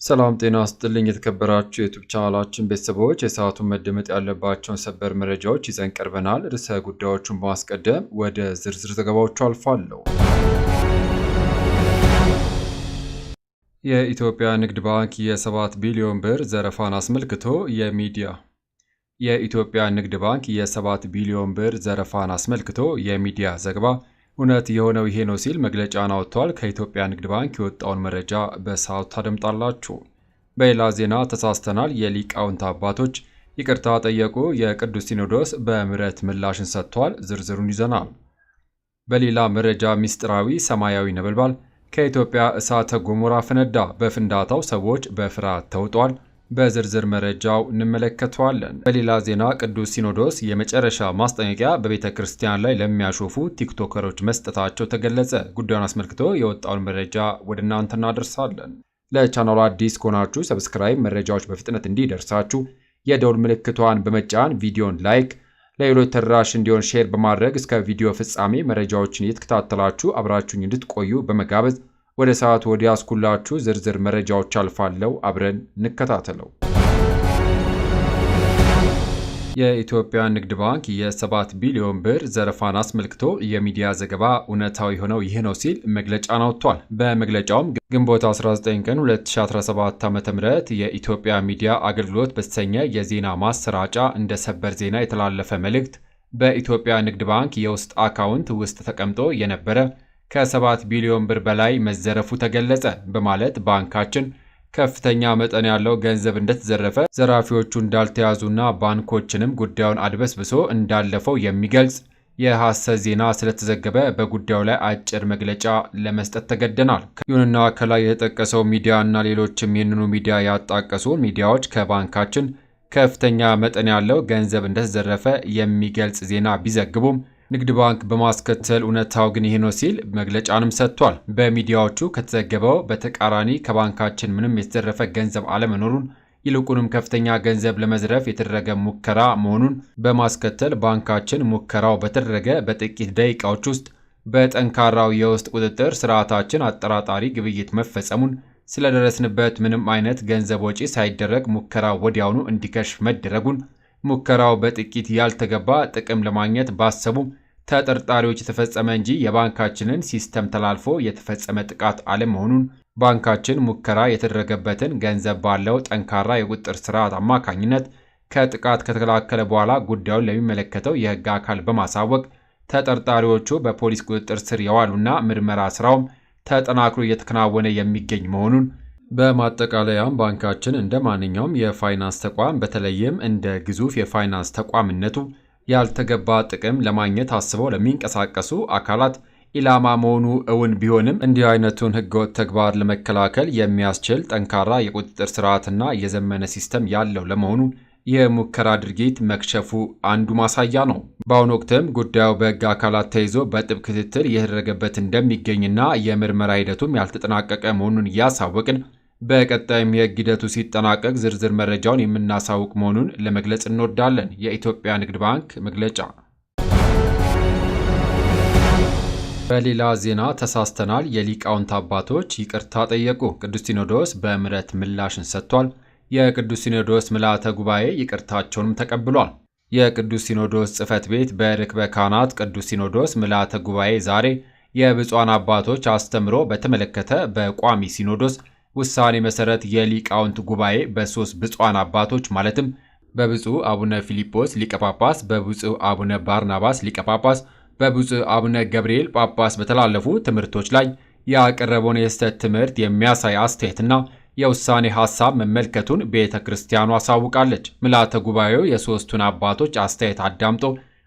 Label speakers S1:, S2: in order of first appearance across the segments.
S1: ሰላም ጤና ይስጥልኝ የተከበራችሁ የዩቲዩብ ቻናላችን ቤተሰቦች የሰዓቱን መደመጥ ያለባቸውን ሰበር መረጃዎች ይዘን ቀርበናል። ርዕሰ ጉዳዮቹን በማስቀደም ወደ ዝርዝር ዘገባዎቹ አልፋለሁ። የኢትዮጵያ ንግድ ባንክ የ7 ቢሊዮን ብር ዘረፋን አስመልክቶ የኢትዮጵያ ንግድ ባንክ የ7 ቢሊዮን ብር ዘረፋን አስመልክቶ የሚዲያ ዘገባ እውነት የሆነው ይሄ ነው ሲል መግለጫን አውጥቷል። ከኢትዮጵያ ንግድ ባንክ የወጣውን መረጃ በሰዓቱ ታደምጣላችሁ። በሌላ ዜና ተሳስተናል፣ የሊቃውንት አባቶች ይቅርታ ጠየቁ፣ የቅዱስ ሲኖዶስ በምህረት ምላሽን ሰጥቷል። ዝርዝሩን ይዘናል። በሌላ መረጃ ሚስጥራዊ ሰማያዊ ነበልባል ከኢትዮጵያ እሳተ ገሞራ ፈነዳ። በፍንዳታው ሰዎች በፍርሃት ተውጧል። በዝርዝር መረጃው እንመለከተዋለን። በሌላ ዜና ቅዱስ ሲኖዶስ የመጨረሻ ማስጠንቀቂያ በቤተ ክርስቲያን ላይ ለሚያሾፉ ቲክቶከሮች መስጠታቸው ተገለጸ። ጉዳዩን አስመልክቶ የወጣውን መረጃ ወደ እናንተ እናደርሳለን። ለቻናሉ አዲስ ከሆናችሁ ሰብስክራይብ፣ መረጃዎች በፍጥነት እንዲደርሳችሁ የደውል ምልክቷን በመጫን ቪዲዮን ላይክ፣ ለሌሎች ተደራሽ እንዲሆን ሼር በማድረግ እስከ ቪዲዮ ፍጻሜ መረጃዎችን እየተከታተላችሁ አብራችሁኝ እንድትቆዩ በመጋበዝ ወደ ሰዓቱ ወደ ያስኩላችሁ ዝርዝር መረጃዎች አልፋለሁ። አብረን እንከታተለው። የኢትዮጵያ ንግድ ባንክ የ7 ቢሊዮን ብር ዘረፋን አስመልክቶ የሚዲያ ዘገባ እውነታዊ ሆነው ይህ ነው ሲል መግለጫን አውጥቷል። በመግለጫውም ግንቦት 19 ቀን 2017 ዓ.ም የኢትዮጵያ ሚዲያ አገልግሎት በተሰኘ የዜና ማሰራጫ እንደ ሰበር ዜና የተላለፈ መልእክት በኢትዮጵያ ንግድ ባንክ የውስጥ አካውንት ውስጥ ተቀምጦ የነበረ ከ7 ቢሊዮን ብር በላይ መዘረፉ ተገለጸ በማለት ባንካችን ከፍተኛ መጠን ያለው ገንዘብ እንደተዘረፈ፣ ዘራፊዎቹ እንዳልተያዙና ባንኮችንም ጉዳዩን አድበስብሶ እንዳለፈው የሚገልጽ የሐሰት ዜና ስለተዘገበ በጉዳዩ ላይ አጭር መግለጫ ለመስጠት ተገደናል። ይሁንና ከላይ የተጠቀሰው ሚዲያ እና ሌሎችም ይህንኑ ሚዲያ ያጣቀሱ ሚዲያዎች ከባንካችን ከፍተኛ መጠን ያለው ገንዘብ እንደተዘረፈ የሚገልጽ ዜና ቢዘግቡም ንግድ ባንክ በማስከተል እውነታው ግን ይህ ነው ሲል መግለጫንም ሰጥቷል። በሚዲያዎቹ ከተዘገበው በተቃራኒ ከባንካችን ምንም የተዘረፈ ገንዘብ አለመኖሩን፣ ይልቁንም ከፍተኛ ገንዘብ ለመዝረፍ የተደረገ ሙከራ መሆኑን በማስከተል ባንካችን ሙከራው በተደረገ በጥቂት ደቂቃዎች ውስጥ በጠንካራው የውስጥ ቁጥጥር ስርዓታችን አጠራጣሪ ግብይት መፈጸሙን፣ ስለደረስንበት ምንም አይነት ገንዘብ ወጪ ሳይደረግ ሙከራው ወዲያውኑ እንዲከሽፍ መደረጉን፣ ሙከራው በጥቂት ያልተገባ ጥቅም ለማግኘት ባሰቡ ተጠርጣሪዎች የተፈጸመ እንጂ የባንካችንን ሲስተም ተላልፎ የተፈጸመ ጥቃት አለመሆኑን፣ ባንካችን ሙከራ የተደረገበትን ገንዘብ ባለው ጠንካራ የቁጥጥር ስርዓት አማካኝነት ከጥቃት ከተከላከለ በኋላ ጉዳዩን ለሚመለከተው የሕግ አካል በማሳወቅ ተጠርጣሪዎቹ በፖሊስ ቁጥጥር ስር የዋሉና ምርመራ ስራውም ተጠናክሮ እየተከናወነ የሚገኝ መሆኑን፣ በማጠቃለያም ባንካችን እንደ ማንኛውም የፋይናንስ ተቋም በተለይም እንደ ግዙፍ የፋይናንስ ተቋምነቱ ያልተገባ ጥቅም ለማግኘት አስበው ለሚንቀሳቀሱ አካላት ኢላማ መሆኑ እውን ቢሆንም እንዲህ አይነቱን ህገወጥ ተግባር ለመከላከል የሚያስችል ጠንካራ የቁጥጥር ስርዓትና የዘመነ ሲስተም ያለው ለመሆኑ የሙከራ ድርጊት መክሸፉ አንዱ ማሳያ ነው። በአሁኑ ወቅትም ጉዳዩ በህግ አካላት ተይዞ በጥብቅ ክትትል እየተደረገበት እንደሚገኝና የምርመራ ሂደቱም ያልተጠናቀቀ መሆኑን እያሳወቅን በቀጣይም የህግ ሂደቱ ሲጠናቀቅ ዝርዝር መረጃውን የምናሳውቅ መሆኑን ለመግለጽ እንወዳለን። የኢትዮጵያ ንግድ ባንክ መግለጫ። በሌላ ዜና ተሳስተናል፣ የሊቃውንት አባቶች ይቅርታ ጠየቁ፣ ቅዱስ ሲኖዶስ በምህረት ምላሽን ሰጥቷል። የቅዱስ ሲኖዶስ ምልዓተ ጉባኤ ይቅርታቸውንም ተቀብሏል። የቅዱስ ሲኖዶስ ጽሕፈት ቤት በርክበ ካህናት ቅዱስ ሲኖዶስ ምልዓተ ጉባኤ ዛሬ የብፁዓን አባቶች አስተምሮ በተመለከተ በቋሚ ሲኖዶስ ውሳኔ መሰረት የሊቃውንት ጉባኤ በ3 ብፁዓን አባቶች ማለትም በብፁዕ አቡነ ፊልጶስ ሊቀ ጳጳስ፣ በብፁዕ አቡነ ባርናባስ ሊቀ ጳጳስ፣ በብፁዕ አቡነ ገብርኤል ጳጳስ በተላለፉ ትምህርቶች ላይ ያቀረበውን የስህተት ትምህርት የሚያሳይ አስተያየትና የውሳኔ ሐሳብ መመልከቱን ቤተ ክርስቲያኗ አሳውቃለች። ምልዓተ ጉባኤው የ3ቱን አባቶች አስተያየት አዳምጦ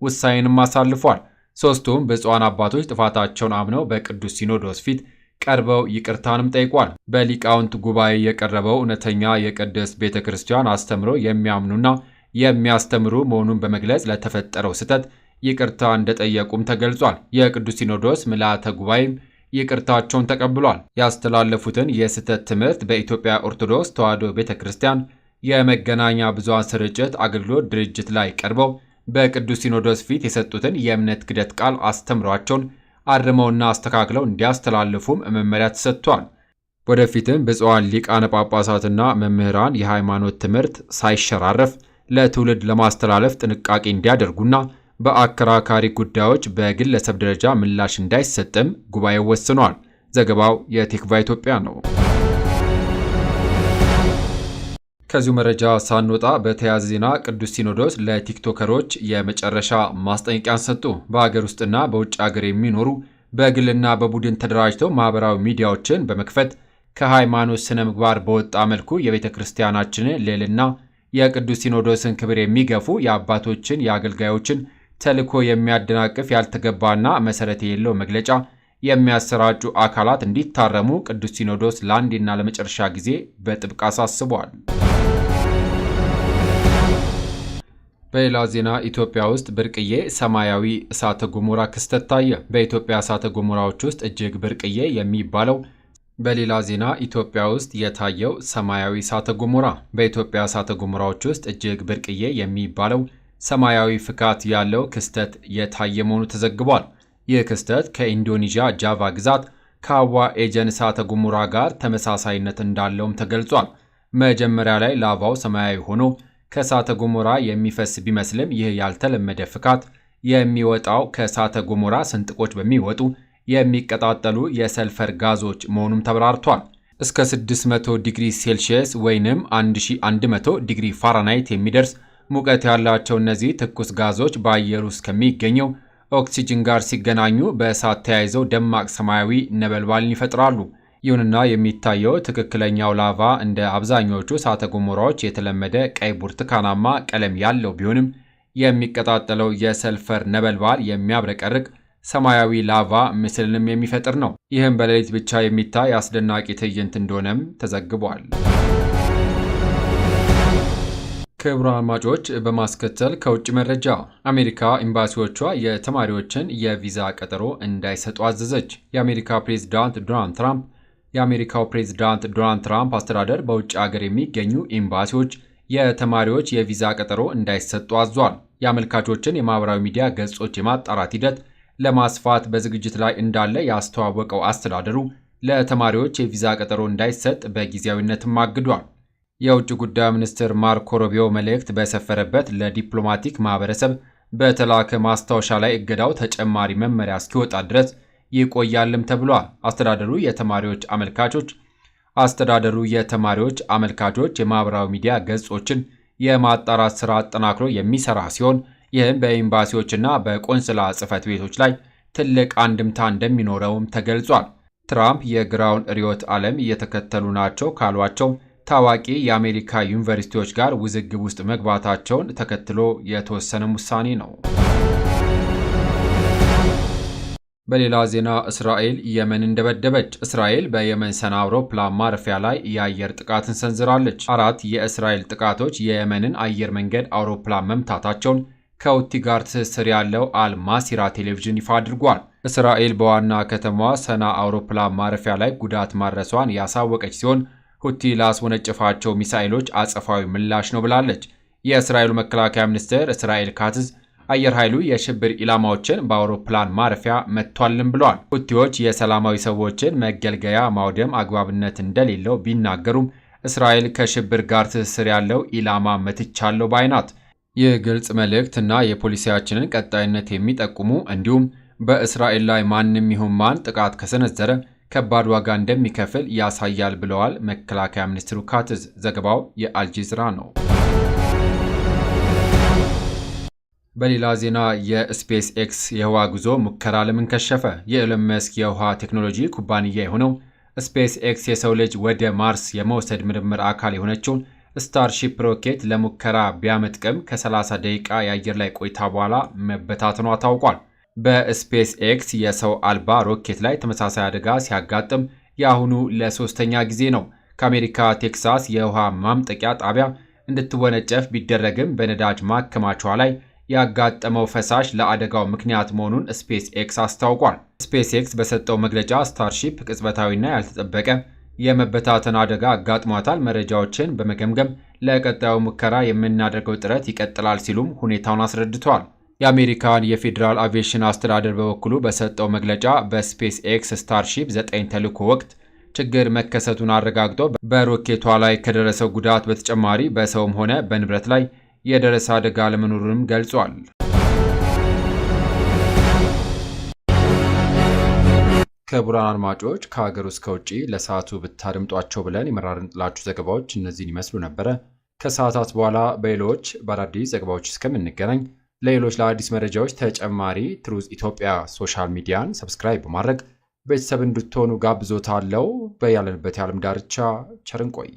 S1: ውሳኔንም አሳልፏል። 3ቱም ብፁዓን አባቶች ጥፋታቸውን አምነው በቅዱስ ሲኖዶስ ፊት ቀርበው ይቅርታንም ጠይቋል። በሊቃውንት ጉባኤ የቀረበው እውነተኛ የቅድስት ቤተ ክርስቲያን አስተምሮ የሚያምኑና የሚያስተምሩ መሆኑን በመግለጽ ለተፈጠረው ስህተት ይቅርታ እንደጠየቁም ተገልጿል። የቅዱስ ሲኖዶስ ምልዓተ ጉባኤም ይቅርታቸውን ተቀብሏል። ያስተላለፉትን የስህተት ትምህርት በኢትዮጵያ ኦርቶዶክስ ተዋሕዶ ቤተ ክርስቲያን የመገናኛ ብዙኃን ስርጭት አገልግሎት ድርጅት ላይ ቀርበው በቅዱስ ሲኖዶስ ፊት የሰጡትን የእምነት ክህደት ቃል አስተምሯቸውን አርመውና አስተካክለው እንዲያስተላልፉም መመሪያ ተሰጥቷል። ወደፊትም ብፁዓን ሊቃነ ጳጳሳትና መምህራን የሃይማኖት ትምህርት ሳይሸራረፍ ለትውልድ ለማስተላለፍ ጥንቃቄ እንዲያደርጉና በአከራካሪ ጉዳዮች በግለሰብ ደረጃ ምላሽ እንዳይሰጥም ጉባኤው ወስኗል። ዘገባው የቲክቫ ኢትዮጵያ ነው። ከዚሁ መረጃ ሳንወጣ በተያያዘ ዜና ቅዱስ ሲኖዶስ ለቲክቶከሮች የመጨረሻ ማስጠንቀቂያን ሰጡ። በሀገር ውስጥና በውጭ ሀገር የሚኖሩ በግልና በቡድን ተደራጅተው ማህበራዊ ሚዲያዎችን በመክፈት ከሃይማኖት ስነ ምግባር በወጣ መልኩ የቤተ ክርስቲያናችንን ልዕልና የቅዱስ ሲኖዶስን ክብር የሚገፉ የአባቶችን የአገልጋዮችን ተልዕኮ የሚያደናቅፍ ያልተገባና መሰረት የሌለው መግለጫ የሚያሰራጩ አካላት እንዲታረሙ ቅዱስ ሲኖዶስ ለአንዴና ለመጨረሻ ጊዜ በጥብቅ አሳስቧል። በሌላ ዜና ኢትዮጵያ ውስጥ ብርቅዬ ሰማያዊ እሳተ ገሞራ ክስተት ታየ። በኢትዮጵያ እሳተ ገሞራዎች ውስጥ እጅግ ብርቅዬ የሚባለው በሌላ ዜና ኢትዮጵያ ውስጥ የታየው ሰማያዊ እሳተ ገሞራ በኢትዮጵያ እሳተ ገሞራዎች ውስጥ እጅግ ብርቅዬ የሚባለው ሰማያዊ ፍካት ያለው ክስተት የታየ መሆኑ ተዘግቧል። ይህ ክስተት ከኢንዶኔዥያ ጃቫ ግዛት ካዋ ኤጀን እሳተ ገሞራ ጋር ተመሳሳይነት እንዳለውም ተገልጿል። መጀመሪያ ላይ ላቫው ሰማያዊ ሆኖ ከእሳተ ገሞራ የሚፈስ ቢመስልም ይህ ያልተለመደ ፍካት የሚወጣው ከእሳተ ገሞራ ስንጥቆች በሚወጡ የሚቀጣጠሉ የሰልፈር ጋዞች መሆኑም ተብራርቷል። እስከ 600 ዲግሪ ሴልሺየስ ወይንም 1100 ዲግሪ ፋራናይት የሚደርስ ሙቀት ያላቸው እነዚህ ትኩስ ጋዞች በአየር ውስጥ ከሚገኘው ኦክሲጅን ጋር ሲገናኙ በእሳት ተያይዘው ደማቅ ሰማያዊ ነበልባልን ይፈጥራሉ። ይሁንና የሚታየው ትክክለኛው ላቫ እንደ አብዛኞቹ እሳተ ገሞራዎች የተለመደ ቀይ ብርቱካናማ ቀለም ያለው ቢሆንም የሚቀጣጠለው የሰልፈር ነበልባል የሚያብረቀርቅ ሰማያዊ ላቫ ምስልንም የሚፈጥር ነው። ይህም በሌሊት ብቻ የሚታይ አስደናቂ ትዕይንት እንደሆነም ተዘግቧል። ክቡራን አድማጮች፣ በማስከተል ከውጭ መረጃ አሜሪካ ኤምባሲዎቿ የተማሪዎችን የቪዛ ቀጠሮ እንዳይሰጡ አዘዘች። የአሜሪካው ፕሬዝዳንት ዶናልድ ትራምፕ አስተዳደር በውጭ ሀገር የሚገኙ ኤምባሲዎች የተማሪዎች የቪዛ ቀጠሮ እንዳይሰጡ አዟል። የአመልካቾችን የማህበራዊ ሚዲያ ገጾች የማጣራት ሂደት ለማስፋት በዝግጅት ላይ እንዳለ ያስተዋወቀው አስተዳደሩ ለተማሪዎች የቪዛ ቀጠሮ እንዳይሰጥ በጊዜያዊነትም አግዷል። የውጭ ጉዳይ ሚኒስትር ማርኮ ሩቢዮ መልእክት በሰፈረበት ለዲፕሎማቲክ ማህበረሰብ በተላከ ማስታወሻ ላይ እገዳው ተጨማሪ መመሪያ እስኪወጣ ድረስ ይቆያልም ተብሏል። አስተዳደሩ የተማሪዎች አመልካቾች የማህበራዊ ሚዲያ ገጾችን የማጣራት ስራ አጠናክሮ የሚሰራ ሲሆን ይህም በኤምባሲዎችና በቆንስላ ጽሕፈት ቤቶች ላይ ትልቅ አንድምታ እንደሚኖረውም ተገልጿል። ትራምፕ የግራውን ርዕዮተ ዓለም እየተከተሉ ናቸው ካሏቸው ታዋቂ የአሜሪካ ዩኒቨርሲቲዎች ጋር ውዝግብ ውስጥ መግባታቸውን ተከትሎ የተወሰነ ውሳኔ ነው። በሌላ ዜና እስራኤል የመንን ደበደበች። እስራኤል በየመን ሰና አውሮፕላን ማረፊያ ላይ የአየር ጥቃትን ሰንዝራለች። 4 የእስራኤል ጥቃቶች የየመንን አየር መንገድ አውሮፕላን መምታታቸውን ከሁቲ ጋር ትስስር ያለው አልማሲራ ቴሌቪዥን ይፋ አድርጓል። እስራኤል በዋና ከተማዋ ሰና አውሮፕላን ማረፊያ ላይ ጉዳት ማድረሷን ያሳወቀች ሲሆን ሁቲ ላስወነጨፋቸው ሚሳኤሎች አጸፋዊ ምላሽ ነው ብላለች። የእስራኤሉ መከላከያ ሚኒስትር እስራኤል ካትዝ አየር ኃይሉ የሽብር ኢላማዎችን በአውሮፕላን ማረፊያ መጥቷልም ብለዋል። ሁቲዎች የሰላማዊ ሰዎችን መገልገያ ማውደም አግባብነት እንደሌለው ቢናገሩም እስራኤል ከሽብር ጋር ትስስር ያለው ኢላማ መትቻለሁ ባይ ናት። ይህ ግልጽ መልእክትና የፖሊሲያችንን ቀጣይነት የሚጠቁሙ እንዲሁም በእስራኤል ላይ ማንም ይሁን ማን ጥቃት ከሰነዘረ ከባድ ዋጋ እንደሚከፍል ያሳያል ብለዋል መከላከያ ሚኒስትሩ ካትዝ። ዘገባው የአልጀዚራ ነው። በሌላ ዜና የስፔስ ኤክስ የህዋ ጉዞ ሙከራ ለምን ከሸፈ? የኤለን መስክ የውሃ ቴክኖሎጂ ኩባንያ የሆነው ስፔስ ኤክስ የሰው ልጅ ወደ ማርስ የመውሰድ ምርምር አካል የሆነችውን ስታርሺፕ ሮኬት ለሙከራ ቢያመጥቅም ከ30 ደቂቃ የአየር ላይ ቆይታ በኋላ መበታተኗ ታውቋል። በስፔስ ኤክስ የሰው አልባ ሮኬት ላይ ተመሳሳይ አደጋ ሲያጋጥም የአሁኑ ለሶስተኛ ጊዜ ነው። ከአሜሪካ ቴክሳስ የውሃ ማምጠቂያ ጣቢያ እንድትወነጨፍ ቢደረግም በነዳጅ ማከማቿ ላይ ያጋጠመው ፈሳሽ ለአደጋው ምክንያት መሆኑን ስፔስ ኤክስ አስታውቋል። ስፔስ ኤክስ በሰጠው መግለጫ ስታርሺፕ ቅጽበታዊና ያልተጠበቀ የመበታተን አደጋ አጋጥሟታል፣ መረጃዎችን በመገምገም ለቀጣዩ ሙከራ የምናደርገው ጥረት ይቀጥላል ሲሉም ሁኔታውን አስረድተዋል። የአሜሪካን የፌዴራል አቪዬሽን አስተዳደር በበኩሉ በሰጠው መግለጫ በስፔስ ኤክስ ስታርሺፕ 9 ተልዕኮ ወቅት ችግር መከሰቱን አረጋግጦ በሮኬቷ ላይ ከደረሰው ጉዳት በተጨማሪ በሰውም ሆነ በንብረት ላይ የደረሰ አደጋ አለመኖሩንም ገልጿል። ክቡራን አድማጮች ከሀገር ውስጥ ከውጭ ለሰዓቱ ብታደምጧቸው ብለን የመራርንላችሁ ዘገባዎች እነዚህን ይመስሉ ነበረ። ከሰዓታት በኋላ በሌሎች በአዳዲስ ዘገባዎች እስከምንገናኝ ለሌሎች ለአዲስ መረጃዎች ተጨማሪ ትሩዝ ኢትዮጵያ ሶሻል ሚዲያን ሰብስክራይብ በማድረግ ቤተሰብ እንድትሆኑ ጋብዞታለሁ። በያለንበት የዓለም ዳርቻ ቸር እንቆይ።